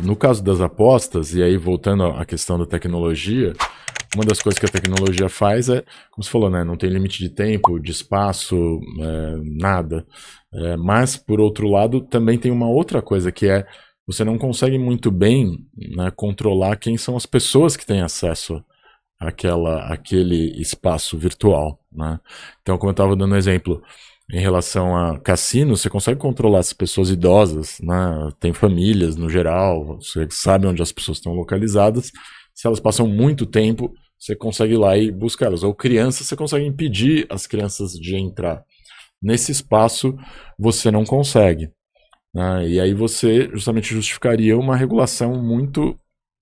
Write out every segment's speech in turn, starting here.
No caso das apostas, e aí voltando à questão da tecnologia, uma das coisas que a tecnologia faz é, como você falou, né, não tem limite de tempo, de espaço, nada. Mas, por outro lado, também tem uma outra coisa que é, você não consegue muito bem, né, controlar quem são as pessoas que têm acesso àquele espaço virtual, né? Então, como eu estava dando exemplo, em relação a cassino, você consegue controlar as pessoas idosas, né? Tem famílias no geral, você sabe onde as pessoas estão localizadas. Se elas passam muito tempo, você consegue ir lá e buscá-las. Ou crianças, você consegue impedir as crianças de entrar. Nesse espaço, você não consegue, né? E aí você justamente justificaria uma regulação muito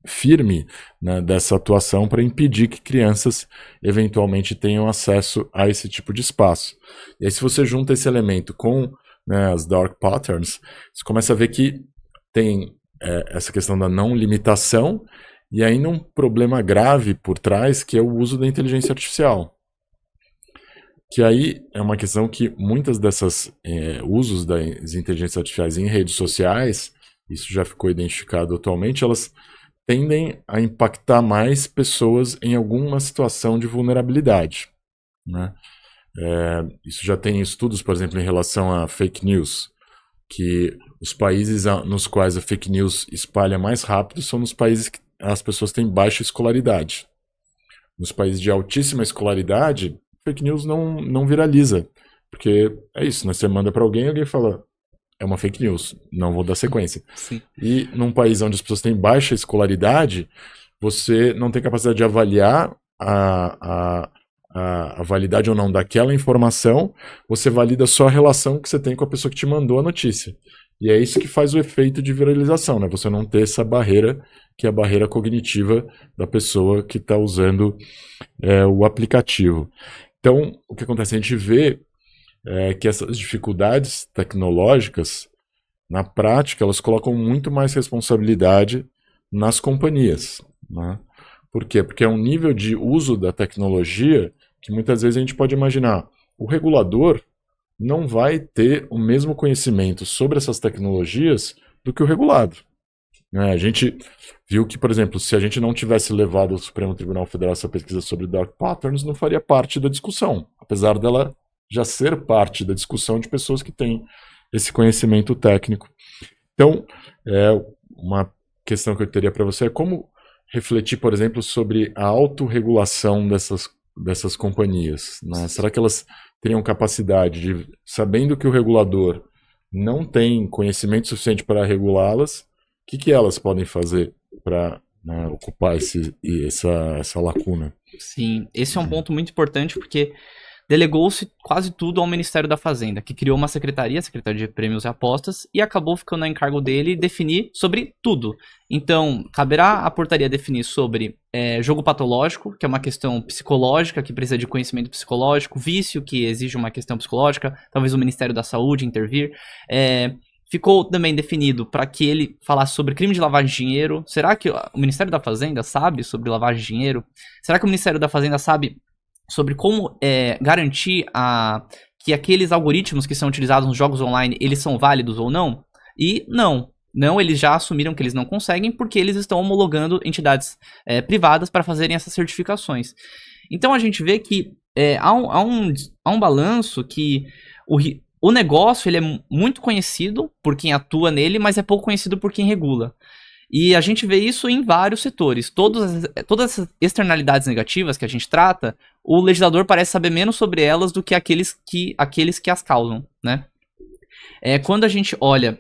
firme, né, dessa atuação para impedir que crianças eventualmente tenham acesso a esse tipo de espaço. E aí se você junta esse elemento com, né, as dark patterns, você começa a ver que tem essa questão da não limitação e ainda um problema grave por trás, que é o uso da inteligência artificial. Que aí é uma questão que muitas dessas usos das inteligências artificiais em redes sociais, isso já ficou identificado atualmente, elas tendem a impactar mais pessoas em alguma situação de vulnerabilidade, né? Isso já tem estudos, por exemplo, em relação a fake news, que os países nos quais a fake news espalha mais rápido são nos países que as pessoas têm baixa escolaridade. Nos países de altíssima escolaridade, fake news não viraliza, porque é isso, né? Você manda para alguém fala, é uma fake news, não vou dar sequência. Sim. E num país onde as pessoas têm baixa escolaridade, você não tem capacidade de avaliar a validade ou não daquela informação, você valida só a relação que você tem com a pessoa que te mandou a notícia. E é isso que faz o efeito de viralização, né? Você não ter essa barreira, que é a barreira cognitiva da pessoa que está usando o aplicativo. Então, o que acontece? A gente vê que essas dificuldades tecnológicas, na prática, elas colocam muito mais responsabilidade nas companhias, né? Por quê? Porque é um nível de uso da tecnologia que muitas vezes a gente pode imaginar. O regulador não vai ter o mesmo conhecimento sobre essas tecnologias do que o regulado, né? A gente viu que, por exemplo, se a gente não tivesse levado ao Supremo Tribunal Federal essa pesquisa sobre Dark Patterns, não faria parte da discussão, apesar dela já ser parte da discussão de pessoas que têm esse conhecimento técnico. Então, uma questão que eu teria para você é como refletir, por exemplo, sobre a autorregulação dessas companhias, né? Será que elas teriam capacidade de, sabendo que o regulador não tem conhecimento suficiente para regulá-las, o que elas podem fazer para, né, ocupar essa lacuna? Sim, esse é um ponto muito importante porque delegou-se quase tudo ao Ministério da Fazenda, que criou uma secretaria, a Secretaria de Prêmios e Apostas, e acabou ficando a encargo dele definir sobre tudo. Então, caberá à portaria definir sobre jogo patológico, que é uma questão psicológica, que precisa de conhecimento psicológico, vício, que exige uma questão psicológica, talvez o Ministério da Saúde intervir. Ficou também definido para que ele falasse sobre crime de lavagem de dinheiro. Será que o Ministério da Fazenda sabe sobre lavagem de dinheiro? Será que o Ministério da Fazenda sabe sobre como garantir que aqueles algoritmos que são utilizados nos jogos online, eles são válidos ou não? E não, eles já assumiram que eles não conseguem porque eles estão homologando entidades privadas para fazerem essas certificações. Então a gente vê que há um balanço que o negócio ele é muito conhecido por quem atua nele, mas é pouco conhecido por quem regula. E a gente vê isso em vários setores. Todas essas externalidades negativas que a gente trata, o legislador parece saber menos sobre elas do que aqueles que as causam, né? Quando a gente olha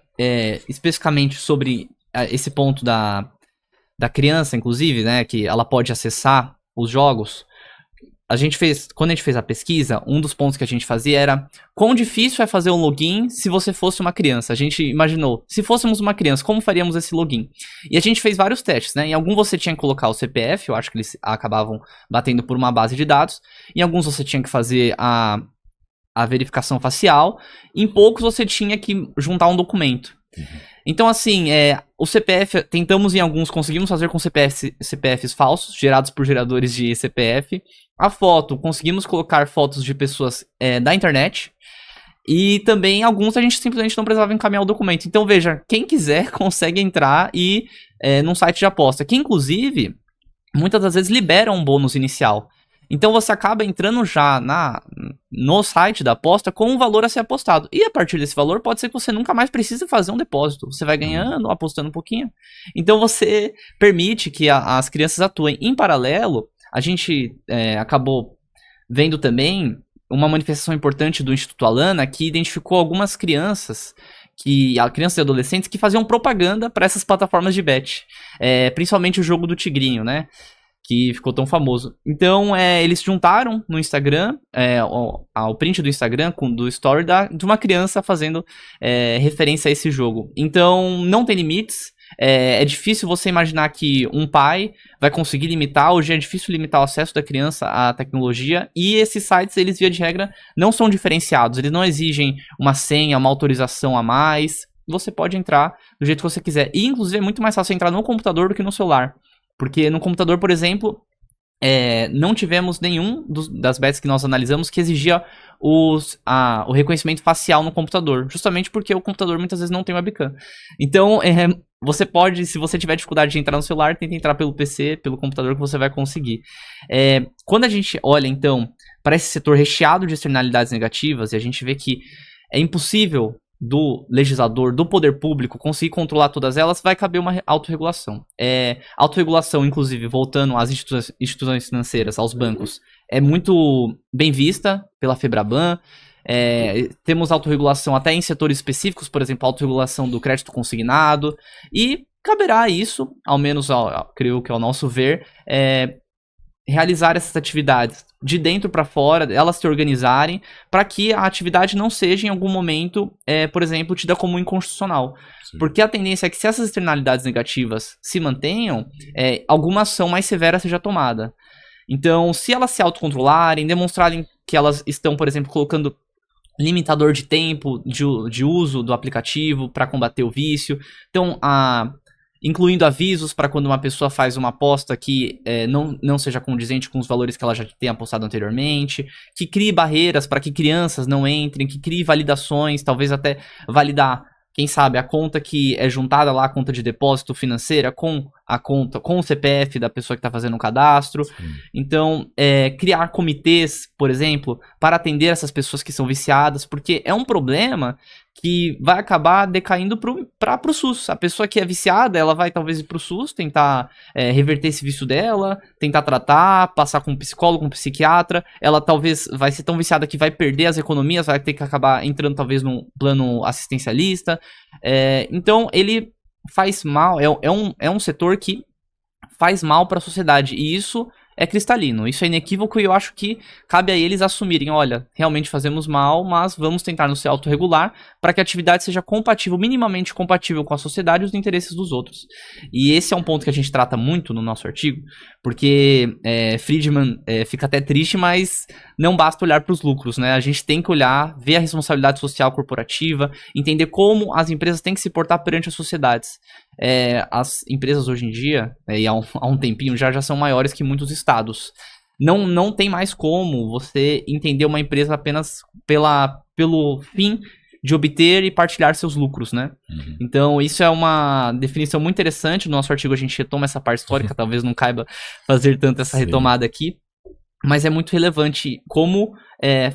especificamente sobre esse ponto da criança, inclusive, né, que ela pode acessar os jogos, quando a gente fez a pesquisa, um dos pontos que a gente fazia era quão difícil é fazer um login se você fosse uma criança. A gente imaginou, se fôssemos uma criança, como faríamos esse login? E a gente fez vários testes, né? Em alguns você tinha que colocar o CPF, eu acho que eles acabavam batendo por uma base de dados. Em alguns você tinha que fazer a verificação facial. Em poucos você tinha que juntar um documento. Então, assim, o CPF, tentamos em alguns, conseguimos fazer com CPFs falsos, gerados por geradores de CPF. A foto, conseguimos colocar fotos de pessoas da internet. E também alguns a gente simplesmente não precisava encaminhar o documento. Então, veja, quem quiser consegue entrar e num site de aposta, que inclusive muitas das vezes libera um bônus inicial. Então você acaba entrando já no site da aposta com um valor a ser apostado. E a partir desse valor pode ser que você nunca mais precise fazer um depósito. Você vai ganhando, apostando um pouquinho. Então você permite que as crianças atuem em paralelo. A gente acabou vendo também uma manifestação importante do Instituto Alana que identificou algumas crianças crianças e adolescentes que faziam propaganda para essas plataformas de bet. Principalmente o jogo do Tigrinho, né? Que ficou tão famoso. Então, eles juntaram no Instagram, o print do Instagram, do story de uma criança fazendo referência a esse jogo. Então, não tem limites. É difícil você imaginar que um pai vai conseguir limitar, hoje é difícil limitar o acesso da criança à tecnologia, e esses sites, eles via de regra, não são diferenciados, eles não exigem uma senha, uma autorização a mais, você pode entrar do jeito que você quiser, e inclusive é muito mais fácil entrar no computador do que no celular, porque no computador, por exemplo, não tivemos nenhum das bets que nós analisamos que exigia o reconhecimento facial no computador, justamente porque o computador muitas vezes não tem webcam. Então, você pode, se você tiver dificuldade de entrar no celular, tenta entrar pelo PC, pelo computador que você vai conseguir. Quando a gente olha, então, para esse setor recheado de externalidades negativas, e a gente vê que é impossível do legislador, do poder público, conseguir controlar todas elas, vai caber uma autorregulação. Autorregulação, inclusive, voltando às instituições financeiras, aos bancos, é muito bem vista pela FEBRABAN. Temos autorregulação até em setores específicos, por exemplo, autorregulação do crédito consignado, e caberá isso, ao menos creio que ao nosso ver, realizar essas atividades de dentro para fora, elas se organizarem, para que a atividade não seja em algum momento, por exemplo, tida como inconstitucional. Sim. Porque a tendência é que se essas externalidades negativas se mantenham, alguma ação mais severa seja tomada. Então, se elas se autocontrolarem, demonstrarem que elas estão, por exemplo, colocando limitador de tempo de uso do aplicativo para combater o vício, então incluindo avisos para quando uma pessoa faz uma aposta que não seja condizente com os valores que ela já tenha apostado anteriormente, que crie barreiras para que crianças não entrem, que crie validações, talvez até validar, quem sabe, a conta que é juntada lá, a conta de depósito financeira com a conta, com o CPF da pessoa que está fazendo o cadastro. Sim. Então, criar comitês, por exemplo, para atender essas pessoas que são viciadas, porque é um problema que vai acabar decaindo para o SUS. A pessoa que é viciada, ela vai talvez ir para o SUS, tentar reverter esse vício dela, tentar tratar, passar com um psicólogo, com um psiquiatra. Ela talvez vai ser tão viciada que vai perder as economias, vai ter que acabar entrando talvez num plano assistencialista. Então, ele faz mal, é um setor que faz mal para a sociedade, e isso é cristalino, isso é inequívoco, e eu acho que cabe a eles assumirem, olha, realmente fazemos mal, mas vamos tentar nos autorregular para que a atividade seja compatível, minimamente compatível com a sociedade e os interesses dos outros. E esse é um ponto que a gente trata muito no nosso artigo, porque Friedman fica até triste, mas não basta olhar para os lucros, né? A gente tem que olhar, ver a responsabilidade social corporativa, entender como as empresas têm que se portar perante as sociedades. As empresas hoje em dia, e há um tempinho já são maiores que muitos estados. Não tem mais como você entender uma empresa apenas pelo fim de obter e partilhar seus lucros, né? Uhum. Então, isso é uma definição muito interessante. No nosso artigo a gente retoma essa parte histórica, talvez não caiba fazer tanto essa retomada aqui, mas é muito relevante como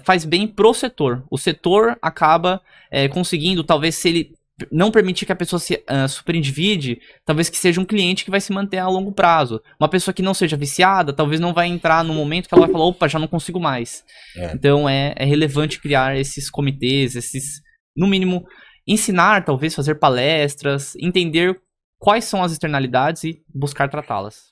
faz bem pro setor. O setor acaba conseguindo, talvez se ele não permitir que a pessoa se superendivide, talvez que seja um cliente que vai se manter a longo prazo. Uma pessoa que não seja viciada, talvez não vai entrar no momento que ela vai falar, opa, já não consigo mais. Então é relevante criar esses comitês, no mínimo, ensinar, talvez fazer palestras, entender quais são as externalidades e buscar tratá-las.